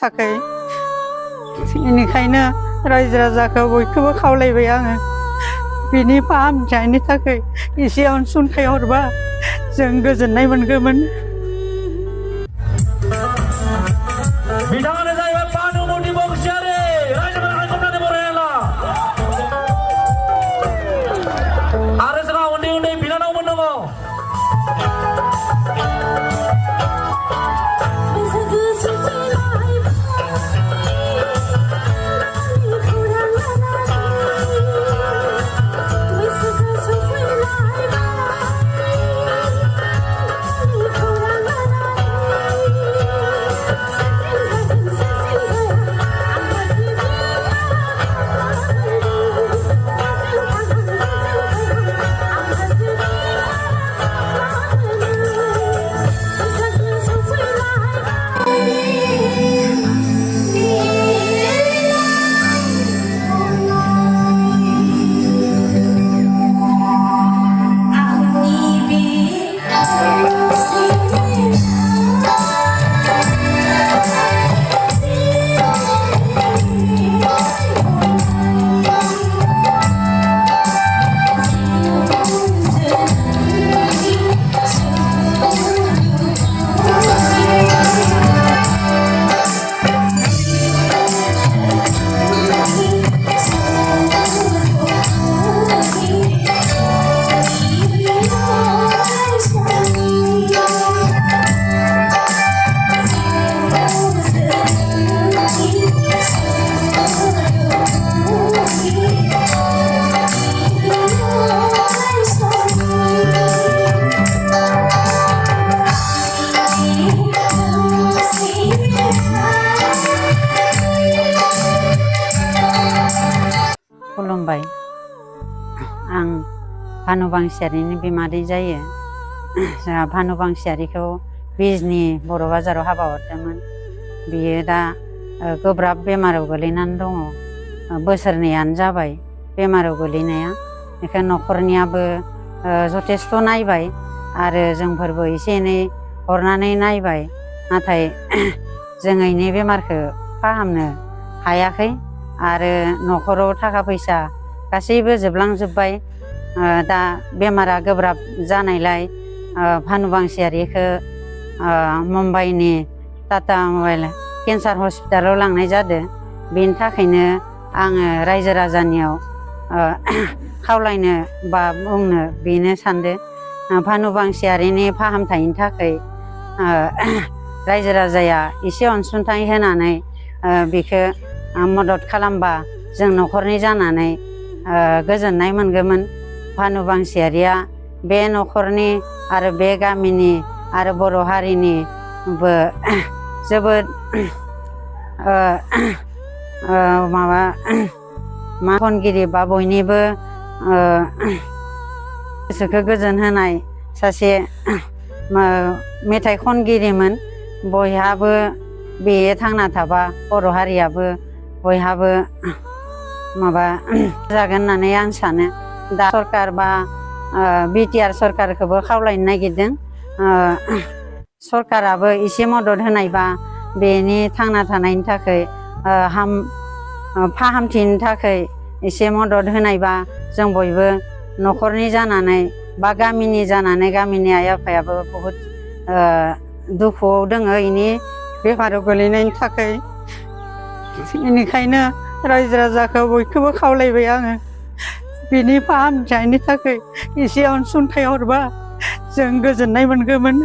थाखाय बेनिखायनो रायजो राजाखौ बयखौबो खावलायबाय आङो बिनि फाहामथायनि थाखाय एसे अनसुंथाइ हरबा जों गोजोननाय मोनगौमोन। बिथाङानो जाहैबाय भानुमति बक्सियारि रायजोफोरखौ खुलुमनानै बरायना आरो जोंहा उन्दै उन्दै बिनानावमोन दङ। खुलुमबाय आं भानु बांसियारिनि बिमादै जायो। जोंहा भानु बांसियारिखौ बिजनि बर' बाजाराव हाबा हरदोंमोन। बियो दा गोब्राब बेमाराव गोलैनानै दङ। बोसोरनैयानो जाबाय बेमाराव गोलैनाया। बेखायनो न'खरनियाबो जथेस्थ' नायबाय आरो जोंफोरबो एसे एनै हरनानै नायबाय। नाथाय जोङो इनि बेमारखौ फाहामनो हायाखै आरो न'खराव थाखा फैसा गासैबो जोबलांजोब्बाय। दा बेमारा गोब्राब जानायलाय भानु बांसियारिखौ मुम्बाइनि टाटा मबाइल केन्सार हस्पिटालाव लांनाय जादों। बेनि थाखायनो आङो रायजो राजानियाव खावलायनो बा बुंनो बेनो सानदों भानु बांसियारिनि फाहामथायनि थाखाय रायजो राजाया एसे अनसुंथाइ होनानै बेखौ मदद खालामबा जों न'खरनि जानानै गोजोननाय मोनगौमोन। भानु बांसियारिया बे न'खरनि आरो बे गामिनि आरो बर' हारिनिबो जोबोद मा खनगिरि बा बयनिबो गोसोखौ गोजोन होनाय सासे मेथाइ खनगिरिमोन। बयहाबो बे थांना थाबा बर' हारियाबो बयहाबो माबा जागोन होननानै आं सानो। दा सरकार बा बिटिआर सरकारखौबो खावलायनो नागिरदों सरकाराबो एसे मदद होनायबा बेनि थांना थानायनि थाखाय फाहामथिनि थाखाय एसे मदद होनायबा जों बयबो न'खरनि जानानै बा गामिनि जानानै गामिनि आइ आफायाबो बहुद दुखुआव दोङो इनि बेमाराव गोलैनायनि थाखाय। बेनिखायनो रायजो राजाखौ बयखौबो खावलायबाय आङो बिनि फाहामथायनि थाखाय एसे अनसुंथाइ हरबा जों गोजोननाय मोनगौमोन।